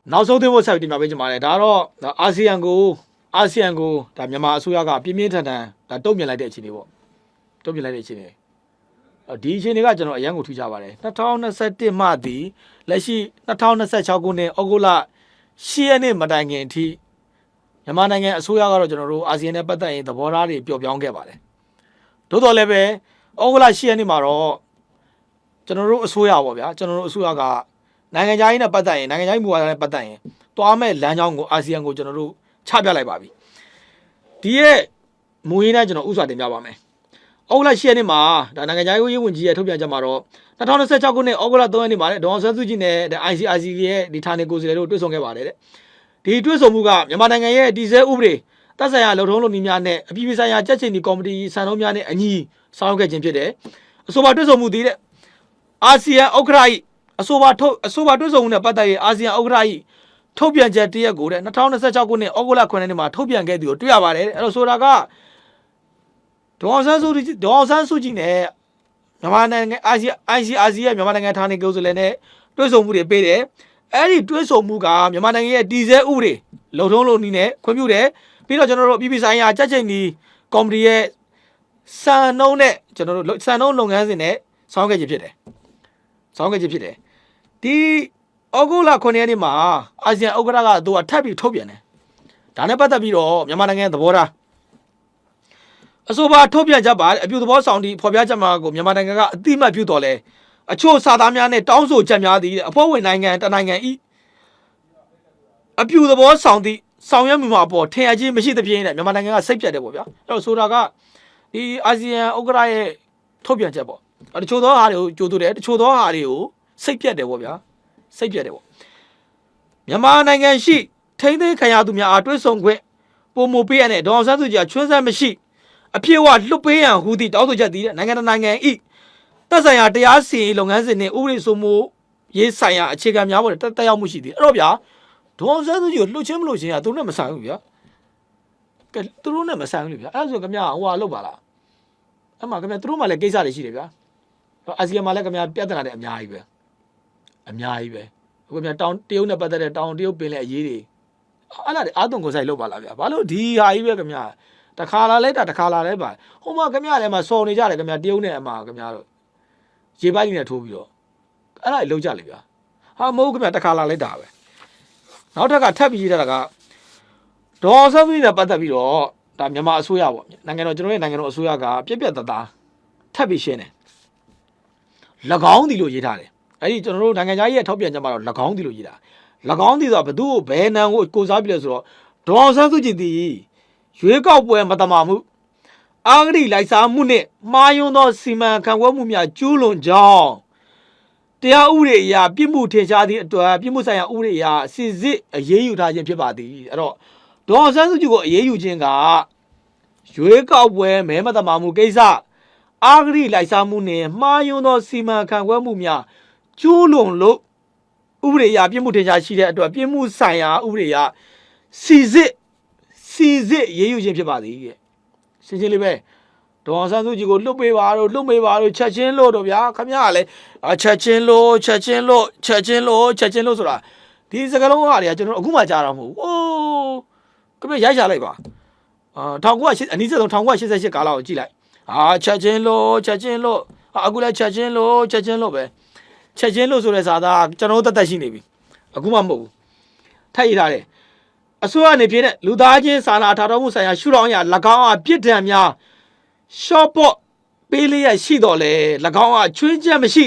နောက်ဆုံးသင်းဖို့ဆက်ပြီးတင်ပြပေးချင်ပါတယ်ဒါတော့အာဆီယံကိုဒါမြန်မာအစိုးရကပြင်းပြင်းထန်ထန်ဒါတုံ့ပြန်လိုက်တဲ့အခြေအနေပေါ့တုံ့ပြန်လိုက်တဲ့အခြေအနေဒီအခြေအနေကကျွန်တော်အရန်ကိုထူးခြားပါတယ်2021မှသည်လက်ရှိ2026ခုနှစ်ဩဂုတ်လ10ရက်နေ့မတိုင်ခင်အထိမြန်မာနိုင်ငံအစိုးရကတော့ကျွန်တော်တို့အာဆီယံနဲ့ပတ်သက်ရင်သဘောထားတွေပျော့ပြောင်းခဲ့ပါတယ်သို့တော်လည်းပဲဩဂုတ်လ10ရက်နေ့မှာတော့ကျွန်တော်တို့အစိုးရပေါ့ဗျာကျွန်တော်တို့အစိုးရကနိုင်ငံခြားရေးနဲ့ပတ်သက်ရင်နိုင်ငံခြားရေးမူဝါဒနဲ့ပတ်သက်ရင်တွားမဲ့လမ်းကြောင်းကိုအာဆီယံကိုကျွန်တော်တို့ချပြလိုက်ပါပြီဒီရဲ့မူရင်းနဲ့ကျွန်တော်ဥစွာတင်ပြပါမယ်ဩဂုတ်လ10ရက်နေ့မှာဒါနိုင်ငံခြားရေးဝန်ကြီးရဲ့ထုတ်ပြန်ချက်မှာတော့2026ခုနှစ်ဩဂုတ်လ3ရက်နေ့မှာဒေါအောင်ဆန်းစုကြည်နဲ့ ICRC ရဲ့ဒီဌာနေကိုယ်စားလှယ်တို့တွေ့ဆုံခဲ့ပါတယ်တဲ့ဒီတွေ့ဆုံမှုကမြန်မာနိုင်ငံရဲ့ဒီဇယ်ဥပဒေတပ်ဆိုင်ရာလုံထုံးလုံနည်းများနဲ့အပြည်ပြည်ဆိုင်ရာကြက်ချင်ဒီကော်မတီစံနှုန်းများနဲ့အညီဆောင်ရွက်ခဲ့ခြင်းဖြစ်တယ်အဆိုပါတွေ့ဆုံမှုသည်တဲ့အာဆီယံဥက္ကဋ္ဌ၏အဆိုပါတွေ့ဆုံမှုနဲ့ပတ်သက်ရင်အာဆီယံဥက္ကဋ္ဌ၏ထုတ်ပြန်ချက်တရက်ကိုတဲ့2026ခုနှစ်ဩဂုတ်လ9ရက်နေ့မှာထုတ်ပြန်ခဲ့သူကိုတွေ့ရပါတယ်တဲ့အဲ့တော့ဆိုတာကဒေါအောင်ဆန်းစုကြည်နဲ့မြန်မာနိုင်ငံ ICRC ရဲ့မြန်မာနိုင်ငံဌာနေကိုယ်စားလှယ်နဲ့တွေ့ဆုံမှုတွေပေးတယ်အဲ့ဒီတွေ့ဆုံမှုကမြန်မာနိုင်ငံရဲ့ဒီဇယ်ဥပဒေလုံထုံးလုံနည်းနဲ့ခွင့်ပြုတယ်ပြီးတော့ကျွန်တော်တို့ပြည်ပဆိုင်ရာကြက်ချိန်ဒီကော်မတီရဲ့စံနှုန်းနဲ့ကျွန်တော်တို့စံနှုန်းလုပ်ငန်းစဉ်နဲ့ဆောင်ရွက်ခြင်းဖြစ်တယ်ဒီဩဂုတ်လ9ရက်နေ့မှာအာဆီယံဥက္ကဋ္ဌကသူကထပ်ပြီးထုတ်ပြန်တယ်ဒါနဲ့ပတ်သက်ပြီးတော့မြန်မာနိုင်ငံသဘောထားအဆိုပါထုတ်ပြန်ချက်ပါအပြုသဘောဆောင်သည့်ဖော်ပြချက်မှာကိုမြန်မာနိုင်ငံကအတိမတ်ပြုတော်လဲအချို့စာသားများနဲ့တောင်းဆိုချက်များသည်အဖွဲ့ဝင်နိုင်ငံတနိုင်ငံဤအပြုသဘောဆောင်သည့်ဆောင်ရွက်မှုမှာပေါ်ထင်ရခြင်းမရှိသဖြင့်နဲ့မြန်မာနိုင်ငံကစိတ်ပြတ်တယ်ပေါ့ဗျာအဲ့တော့ဆိုတာကဒီအာဆီယံဥက္ကဋ္ဌရဲ့ထုတ်ပြန်ချက်ပေါ့တချို့သောဟာတွေကိုကြိုးသွတယ်တချို့သောဟာတွေကိုစိတ်ပြတ်တယ်ပေါ့ဗျာစိတ်ပြတ်တယ်ပေါ့မြန်မာနိုင်ငံရှိထိန်းသိမ်းခံရသူများအားတွဲဆောင်ခွင့်ပုံမပေးရတဲ့ဒေါအောင်ဆန်းစုကြည်ချွန်းဆက်မရှိအပြည့်အဝလွတ်ပေးရန်ဟူသည့်တောင်းဆိုချက်သည်နိုင်ငံတကာနိုင်ငံဤသက်ဆိုင်ရာတရားစီရင်လုပ်ငန်းစဉ်နှင့်ဥပဒေစိုးမိုးရေးဆိုင်ရာအခြေခံများပေါ်တက်ရောက်မှုရှိသည်အဲ့တော့ဗျာဒေါအောင်ဆန်းစုကြည်ကိုလှုပ်ချင်းမလို့ချင်းကသူတို့နဲ့မဆိုင်ဘူးဗျာကဲသူတို့နဲ့မဆိုင်ဘူးလေဗျာအဲ့ဒါဆိုခင်ဗျာဟိုဟာလုပ်ပါလားအဲ့မှာခင်ဗျာသူတို့မှလည်းကိစ္စတွေရှိတယ်ဗျာအာဆီယံမှာလည်းခင်ဗျာပြဿနာတွေအများကြီးပဲအခုခင်ဗျာတောင်တရုတ်နဲ့ပတ်သက်တဲ့တောင်တရုတ်ပင်လယ်အရေးတွေအဲ့ဒါတွေအာသွန်ကိုဆိုင်လုပ်ပါလားဗျာဘာလို့ဒီဟာကြီးပဲခင်ဗျာတခါလာလိုက်တာတခါလာလဲပါဟိုမှာခင်ဗျာလည်းမှာစော်နေကြတယ်ခင်ဗျာတရုတ်နဲ့အမှာခင်ဗျာတို့ရေပိုက်ကြီးနဲ့ထိုးပြီးတော့အဲ့ဒါတွေလုံးကြလေဗျာဟာမဟုတ်ခင်ဗျာတခါလာလိုက်တာပဲနောက်ထပ်ကထပ်ပြီးရေးတာကဒေါ်ဆန်းစုကြည်နဲ့ပတ်သက်ပြီးတော့ဒါမြန်မာအစိုးရပေါ့နိုင်ငံတော်ကျွန်တော်ရဲ့နိုင်ငံတော်အစိုးရကပြက်ပြက်သားသားထပ်ပြီးရှင်းတယ်၎င်းဒီလိုရေးထားတယ်အဲ့ဒီကျွန်တော်တို့နိုင်ငံသားကြီးရဲ့ထောက်ပြန်ချက်မှာတော့၎င်းဒီလိုရေးတာ၎င်းဒီဆိုတာဘယ်သူ့ကိုဘယ်နံကိုကိုစားပြီးလဲဆိုတော့ဒေါ်ဆန်းစုကြည်ဒီရွေးကောက်ပွဲမတမာမှုအာဂတိလိုက်စားမှုနဲ့မှားယွင်းသောစီမံခန့်ခွဲမှုများကျူးလွန်ကြောင်းတရားဥပဒေအရပြစ်မှုထင်ရှားသည့်အတွက်ပြစ်မှုဆိုင်ရာဥပဒေအရစစ်စစ်အရေးယူထားခြင်းဖြစ်ပါသည်အဲ့တော့ဒေါ်ဆန်းစုကြည်ကိုအရေးယူခြင်းကရွေးကောက်ပွဲမဲမတမာမှုကိစ္စအာဂတိလိုက်စားမှုနဲ့မှားယွင်းသောစီမံခန့်ခွဲမှုများကျူးလွန်လို့ဥပဒေအရပြစ်မှုထင်ရှားရှိတဲ့အတွက်ပြစ်မှုဆိုင်ရာဥပဒေအရစီစစ်ရေးယူခြင်းဖြစ်ပါသည်တဲ့ရှင်းရှင်းလေးပဲဒေါ်ဆန်းစုကြည်ကိုလွတ်ပေးပါလို့ချက်ချင်းလို့တော့ဗျာခင်ဗျားကလည်းချက်ချင်းလို့ဆိုတာဒီစကားလုံးဟာတွေကကျွန်တော်အခုမှကြားတော့မဟုတ်ဘူးခင်ဗျားရိုက်ချလိုက်ပါ1980အနည်းဆုံး1988ကာလကိုကြည့်လိုက်ချက်ချင်းလို့အခုလည်းချက်ချင်းလို့ပဲချက်ချင်းလို့ဆိုတဲ့စာသားကျွန်တော်တက်ရှိနေပြီအခုမှမဟုတ်ဘူးထပ်ရထားတယ်အစိုးရအနေဖြင့်လူသားချင်းစာနာထောက်ထားမှုဆိုင်ရာရှုထောင့်အရ၎င်းအားပြစ်ဒဏ်များရှော့ပေါ့ပေးလျက်ရှိတော်လဲ၎င်းအားချွင်းချက်မရှိ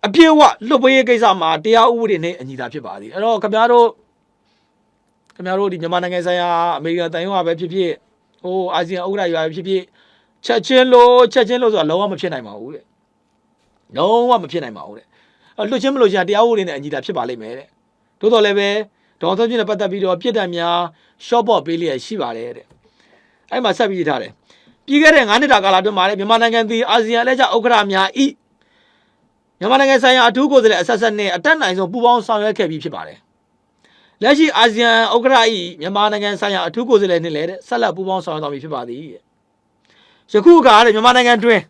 အပြည့်အဝလွတ်ပေးရေးကိစ္စမှာတရားဥပဒေနဲ့အညီသာဖြစ်ပါသည်အဲ့တော့ခင်ဗျားတို့ဒီမြန်မာနိုင်ငံဆိုင်ရာအမေရိကန်တိုင်းရွာပဲဖြစ်ဖြစ်ဟိုအာဆီယံဥက္ကဋ္ဌရွာပဲဖြစ်ဖြစ်ချက်ချင်းလို့ဆိုတာလုံးဝမဖြစ်နိုင်ပါဘူးတဲ့လုံးဝမဖြစ်နိုင်ပါဘူးတဲ့လွတ်ချင်းမလို့ချင်းတရားဥပဒေနဲ့အညီသာဖြစ်ပါလိမ့်မယ်တဲ့သို့တော်လည်းပဲဒေါ်ဆန်းစုကြည်နဲ့ပတ်သက်ပြီးတော့ပြစ်ဒဏ်များရှော့ပေါ့ပေးလျက်ရှိပါတယ်တဲ့အဲ့မှာဆက်ပြီးထားတယ်ပြီးခဲ့တဲ့9နှစ်တာကာလအတွင်းမှာလည်းမြန်မာနိုင်ငံသည်အာဆီယံအလှည့်ကျဥက္ကဋ္ဌများဤမြန်မာနိုင်ငံဆိုင်ရာအထူးကိုယ်စားလှယ်အဆက်ဆက်နဲ့အတက်နိုင်ဆုံးပူးပေါင်းဆောင်ရွက်ခဲ့ပြီးဖြစ်ပါတယ်လက်ရှိအာဆီယံဥက္ကဋ္ဌဤမြန်မာနိုင်ငံဆိုင်ရာအထူးကိုယ်စားလှယ်နဲ့လည်းဆက်လက်ပူးပေါင်းဆောင်ရွက်သွားပြီဖြစ်ပါသည်ယခုကတဲ့မြန်မာနိုင်ငံတွင်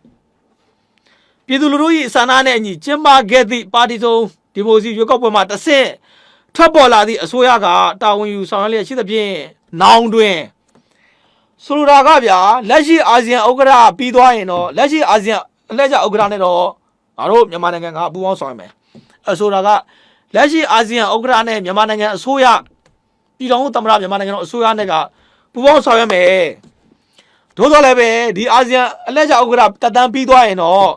ပြည်သူလူထု၏ဆန္ဒနဲ့အညီကျင်းပခဲ့သည့်ပါတီစုံဒီမိုကရေစီရွေးကောက်ပွဲမှာတဆင့် ထွက်ပေါ်လာသည့်အစိုးရကတာဝန်ယူဆောင်ရွက်လျက်ရှိသဖြင့်နောင်တွင်ဆိုလိုတာကဗျာလက်ရှိအာဆီယံဥက္ကဋ္ဌပြီးသွားရင်တော့လက်ရှိအာဆီယံအလှည့်ကျဥက္ကဋ္ဌနဲ့တော့ငါတို့မြန်မာနိုင်ငံကပူးပေါင်းဆောင်ရွက်မယ်အဆိုတာကလက်ရှိအာဆီယံဥက္ကဋ္ဌနဲ့မြန်မာနိုင်ငံအစိုးရပြည်ထောင်စုသမ္မတမြန်မာနိုင်ငံတော်အစိုးရနဲ့ကပူးပေါင်းဆောင်ရွက်မယ်သို့တော်လည်းပဲဒီအာဆီယံအလှည့်ကျဥက္ကဋ္ဌတက်တန်းပြီးသွားရင်တော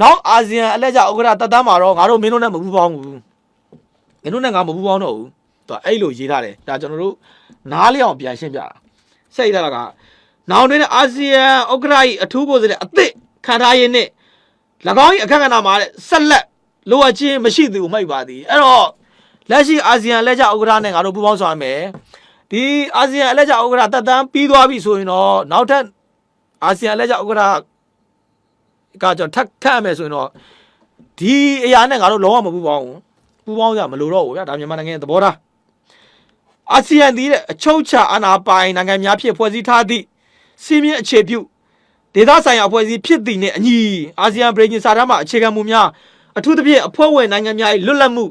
့နောက်အာဆီယံအလှည့်ကျဥက္ကဋ္ဌတက်တန်းမှာတော့ငါတို့မင်းတို့နဲ့မပူးပေါင်းဘူးမင်းတို့နဲ့ငါမပူးပေါင်းတော့ဘူးသူကအဲ့လိုရေးထားတယ်ဒါကျွန်တော်တို့နားလျောင်ပြန်ရှင်းပြတာစိတ်ရတာကနောင်တွင်အာဆီယံဥက္ကဋ္ဌ၏အထူးကိုယ်စားလှယ်အသစ်ခံထားရင်းနဲ့၎င်း၏အခက်အခဲမှာဆက်လက်လိုအပ်ခြင်းမရှိသေးဘူးမှိတ်ပါသည်အဲ့တော့လက်ရှိအာဆီယံလက်ကျဥက္ကဋ္ဌနဲ့ငါတို့ပူးပေါင်းဆောင်ရမယ်ဒီအာဆီယံလက်ကျဥက္ကဋ္ဌတက်တန်းပြီးသွားပြီဆိုရင်တော့နောက်ထပ်အာဆီယံလက်ကျဥက္ကဋ္ဌကကျွန်တော်ထပ်ခတ်မယ်ဆိုရင်တော့ဒီအရာနဲ့ငါတို့လုံးဝမပူးပေါင်းဘူးပူးပေါင်းကြမလို့တော့ဘူးဗျာဒါမြန်မာနိုင်ငံရဲ့သဘောထားအာဆီယံဒီတဲ့အချုပ်အခြာအာဏာပိုင်နိုင်ငံများဖြစ်ဖွဲ့စည်းထားသည့်စီးမြင့်အခြေပြုဒေသဆိုင်ရာအဖွဲ့အစည်းဖြစ်သည်နှင့်အညီအာဆီယံပြည်ညင်စာတမ်းမှာအခြေခံမူများအထူးသဖြင့်အဖွဲ့ဝင်နိုင်ငံများ၏လွတ်လပ်မှု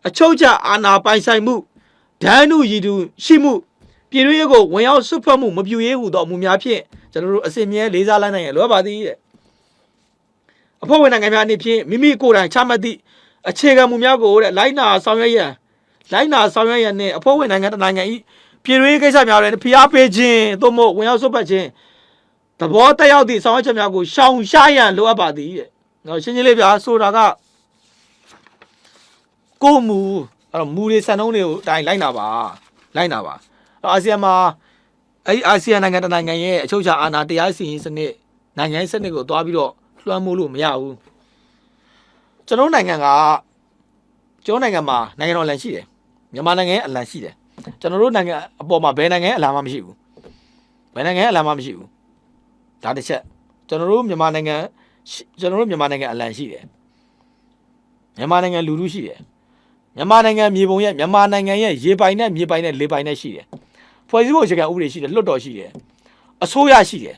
အချုပ်အခြာအာဏာပိုင်ဆိုင်မှုဒဏ်နုရည်တူရှိမှုပြည်တွင်းရေးကိုဝင်ရောက်ဆွတ်ဖက်မှုမပြုရေးဟုသောမူများဖြင့်ကျွန်တော်တို့အစီအမြဲလေးစားလိုက်နိုင်ရလိုပါသည်တဲ့အဖွဲ့ဝင်နိုင်ငံများအနေဖြင့်မိမိကိုယ်တိုင်ချမှတ်သည့်အခြေခံမူများကိုတဲ့လိုက်နာဆောင်ရွက်ရန်နဲ့အဖွဲ့ဝင်နိုင်ငံတစ်နိုင်ငံ၏ပြည်တွင်းကိစ္စများတွင်ဖိအားပေးခြင်းသို့မဟုတ်ဝင်ရောက်ဆွတ်ဖက်ခြင်းသဘောတက်ရောက်သည့်ဆောင်ရွက်ချက်များကိုရှောင်ရှားရန်လိုအပ်ပါသည်တဲ့နော်ရှင်းရှင်းလေးဗျာဆိုတာကကိုမူအဲ့တော့မူတွေစံနှုန်းတွေကိုအတိုင်းလိုက်နာပါအာဆီယံမှာအဲ့ဒီအာဆီယံနိုင်ငံတစ်နိုင်ငံရဲ့အချုပ်အခြာအာဏာတရားစီရင်စနစ်နိုင်ငံရေးစနစ်ကိုတွားပြီးတော့လွှမ်းမိုးလို့မရဘူးကျွန်တော်နိုင်ငံမှာနိုင်ငံတော်အလံရှိတယ်မြန်မာနိုင်ငံရဲ့အလံရှိတယ်ကျွန်တော်တို့နိုင်ငံအပေါ်မှာဘယ်နိုင်ငံရဲ့အလံမှမရှိဘူးဒါတစ်ချက်ကျွန်တော်တို့မြန်မာနိုင်ငံအလံရှိတယ်မြန်မာနိုင်ငံလူထုရှိတယ်မြန်မာနိုင်ငံမြေပုံရဲ့မြန်မာနိုင်ငံရဲ့ရေပိုင်နဲ့မြေပိုင်နဲ့လေပိုင်နဲ့ရှိတယ်ဖွဲ့စည်းပုံအခြေခံဥပဒေရှိတယ်လွှတ်တော်ရှိတယ်အစိုးရရှိတယ်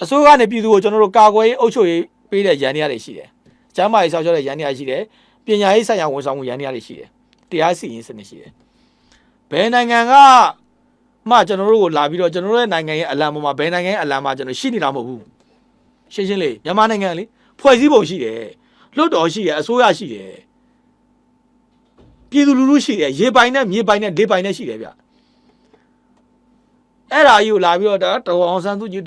အစိုးရနဲ့ပြည်သူကိုကျွန်တော်တို့ကာကွယ်ရေးအုပ်ချုပ်ရေးပေးတဲ့ရန်တရားတွေရှိတယ်ကျန်းမာရေးစောင့်ရှောက်တဲ့ရန်တရားရှိတယ်ပညာရေးဆိုင်ရာဝန်ဆောင်မှုရန်တရားတွေရှိတယ်တရားစီရင်စနစ်ရှိတယ်ဘယ်နိုင်ငံကမှကျွန်တော်တို့ကိုလာပြီးတော့ကျွန်တော်တို့ရဲ့နိုင်ငံရဲ့အလံပေါ်မှာဘယ်နိုင်ငံရဲ့အလံမှာကျွန်တော်ရှိနေတာမဟုတ်ဘူးရှင်းလေးမြန်မာနိုင်ငံလေဖွဲ့စည်းပုံရှိတယ်လွှတ်တော်ရှိတယ်အစိုးရရှိတယ်ပြည်သူလူထုရှိတယ်ရေပိုင်နဲ့မြေပိုင်နဲ့လေပိုင်နဲ့ရှိတယ်ဗျအဲ့ဒါကြီးကိုလာပြီးတော့ဒေါ်အောင်ဆန်းစုကြည်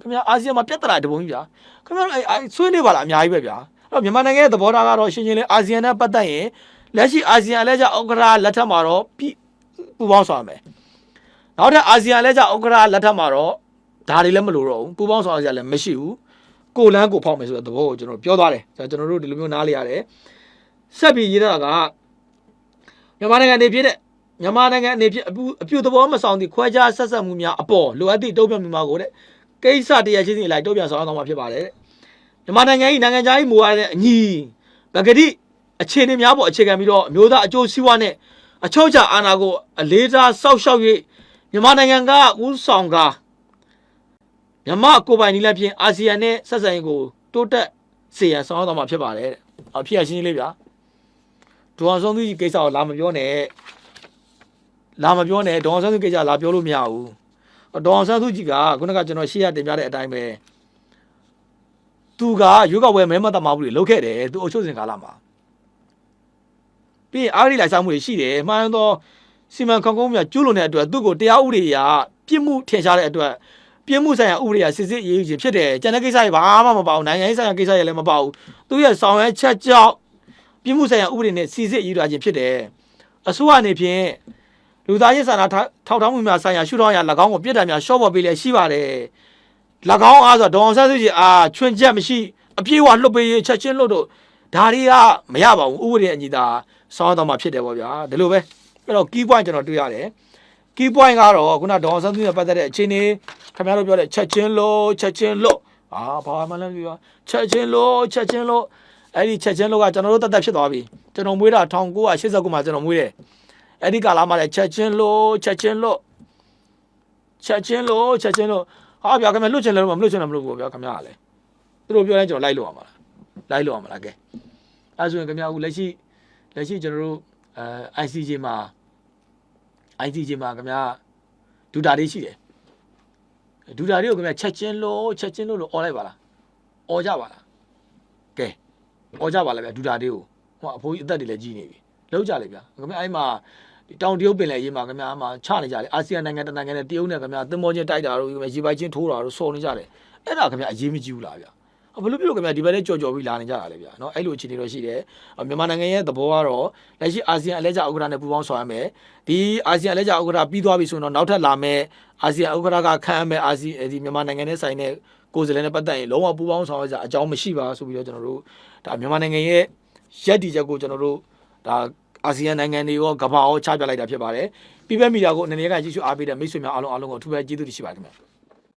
ခင်ဗျာအာဆီယံမှာပြဿနာတပုံကြီးဗျာခင်ဗျာဆွေးနေပါလားအများကြီးပဲဗျာအဲ့တော့မြန်မာနိုင်ငံရဲ့သဘောထားကတော့ရှင်းလေးအာဆီယံနဲ့ပတ်သက်ရင်လက်ရှိအာဆီယံအလဲကျဥက္ကဋ္ဌလက်ထက်မှာတော့ပူပေါင်းဆောင်ရမယ်နောက်ထပ်အာဆီယံအလဲကျဥက္ကဋ္ဌလက်ထက်မှာတော့ဒါတွေလည်းမလိုတော့ဘူးပူပေါင်းဆောင်ရလည်းမရှိဘူးကိုလန်းကိုဖောက်မယ်ဆိုတဲ့သဘောကိုကျွန်တော်ပြောသွားတယ်ကျွန်တော်တို့ဒီလိုမျိုးနားလေရတယ်ဆက်ပြီးရေးတာကမြန်မာနိုင်ငံအနေဖြင့်အပြုသဘောမဆောင်သည့်ခွဲခြားဆက်ဆက်မှုများအပေါ်လိုအပ်သည့်တုံ့ပြန်မှုများကိုတဲ့ကိစ္စတရားချင်းစီလိုက်တုံ့ပြန်ဆောင်ရွက်သွားမှာဖြစ်ပါတယ်တဲ့မြန်မာနိုင်ငံ၏နိုင်ငံခြားရေးမူဝါဒနဲ့အညီပဂတိအခြေအနေများပေါ်အခြေခံပြီးတော့မျိုးသားအကျိုးစီးပွားနဲ့အချုပ်အခြာအာဏာကိုအလေးထားစောင့်ရှောက်၍မြန်မာနိုင်ငံကဦးဆောင်ကမြန်မာကိုယ်ပိုင်နည်းလမ်းဖြင့်အာဆီယံနဲ့ဆက်ဆံရေးကိုတိုးတက်စေရန်ဆောင်ရွက်သွားမှာဖြစ်ပါတယ်တဲ့အဖြစ်အရှင်းလေးဗျာဒေါ်အောင်ဆန်းစုကြည်ကိစ္စကိုလာမပြောနဲ့ဒေါ်အောင်ဆန်းစုကြည်ကိစ္စလာပြောလို့မရဘူးဒေါ်အောင်ဆန်းစုကြည်ကခုနကကျွန်တော်ရှေ့ရတင်ပြတဲ့အတိုင်းပဲသူကရွေးကောက်ပွဲမဲမတတ်မှဘူးလေလုပ်ခဲ့တယ်သူအုပ်ချုပ်စဉ်ကာလမှာပြီးရင်အားရလိုက်စားမှုတွေရှိတယ်မှန်တော့စီမံခန့်ခွဲမှုများကျူးလွန်တဲ့အတွက်သူ့ကိုတရားဥပဒေအရပြစ်မှုထင်ရှားတဲ့အတွက်ပြစ်မှုဆိုင်ရာဥပဒေအရစစ်ဆေးအရေးယူခြင်းဖြစ်တယ်ကျန်တဲ့ကိစ္စတွေဘာမှမပါဘူးနိုင်ငံရေးဆိုင်ရာကိစ္စတွေလည်းမပါဘူးသူရဲ့ဆောင်ရွက်ချက်ကြောင့်ပြစ်မှုဆိုင်ရာဥပဒေနဲ့စစ်ဆေးအရေးယူခြင်းဖြစ်တယ်အစိုးရအနေဖြင့်လူသားရေးစာနာထောက်ထားမှုများဆိုင်ရာရှုထောင့်အရ၎င်းကိုပြစ်ဒဏ်များလျှော့ပေါ်ပေးလျက်ရှိပါတယ်၎င်းအားဆိုဒေါ်အောင်ဆန်းစုကြည်ချွင်းချက်မရှိအပြည့်အဝလွတ်ပေးရေးချက်ချင်းလွတ်တော့ဒါတွေကမရပါဘူးဥပဒေအညီသာဆောင်းတော့မှဖြစ်တယ်ပေါ့ဗျာဒီလိုပဲအဲ့တော့ key point ကျွန်တော်တွေ့ရတယ် key point ကတော့ခုနဒေါ်အောင်ဆန်းစုကြည်ပတ်သက်တဲ့အခြေအနေခင်ဗျားတို့ပြောတဲ့ချက်ချင်းလို့ဘာမှလည်းပြောချက်ချင်းလို့အဲ့ဒီချက်ချင်းလို့ကကျွန်တော်တို့တက်ဖြစ်သွားပြီကျွန်တော်မွေးတာ1989မှာကျွန်တော်မွေးတယ်အဲ့ဒီကာလမှာလည်းချက်ချင်းလို့ဟာဗျာခင်ဗျလွတ်ချင်လည်းမလွတ်ချင်လည်းမလွတ်ဘူးဗျာခင်ဗျာလည်းသူတို့ပြောရင်ကျွန်တော်လိုက်လို့ရမှာလားကဲအဲ့ဆိုရင်ခင်ဗျာအခုလက်ရှိကျွန်တော်တို့ ICJ မှာ ICJ မှာခင်ဗျာဒူတာတွေရှိတယ်ဒူတာတွေကိုခင်ဗျာချက်ချင်းလို့អော်လိုက်ပါလားអော်ကြပါလားကဲអော်ကြပါလားဗျာဒူတာတွေကိုဟိုအဖိုးကြီးအသက်တွေလည်းကြီးနေပြီလောက်ကြလေဗျာခင်ဗျာအဲ့မှာတောင်တရုတ်ပင်လယ်ရေးမှာခင်ဗျာအမှချနေကြလေအာဆီယံနိုင်ငံတနိုင်ငံနဲ့တရုတ်နဲ့ခင်ဗျာသင်္ဘောချင်းတိုက်တာတို့ရေပိုက်ချင်းထိုးတာတို့စော်နေကြတယ်အဲ့ဒါခင်ဗျာအရေးမကြီးဘူးလားဗျာဘလို့ပြုတ်ခင်ဗျာဒီဘက်နဲ့ကြော်ပြီးလာနေကြတာလေဗျာเนาะအဲ့လိုအခြေအနေတော့ရှိတယ်မြန်မာနိုင်ငံရဲ့သဘောကတော့လက်ရှိအာဆီယံအလဲကျဥက္ကဋ္ဌနဲ့ပူးပေါင်းဆောင်ရမယ်ဒီအာဆီယံအလဲကျဥက္ကဋ္ဌပြီးသွားပြီဆိုရင်တော့နောက်ထပ်လာမယ်အာဆီယံဥက္ကဋ္ဌကခန့်အပ်မယ်အာဆီဒီမြန်မာနိုင်ငံနဲ့ဆိုင်တဲ့ကိုယ်စားလှယ်နဲ့ပတ်သက်ရင်လုံးဝပူးပေါင်းဆောင်ရကြအကြောင်းမရှိပါဆိုပြီးတော့ကျွန်တော်တို့ဒါမြန်မာနိုင်ငံရဲ့ရက်တီချက်ကိုကျွန်တော်တို့ဒါအာဆီယံနိုင်ငံတွေရောကမ္ဘာရောချပြလိုက်တာဖြစ်ပါတယ်ပြည်ပမီဒီယာကိုအနေနဲ့ကကြည့်ရှုအားပေးတဲ့မိတ်ဆွေများအားလုံးကိုအထူးပဲကျေးဇူးတင်ရှိပါတယ်ခင်ဗျာ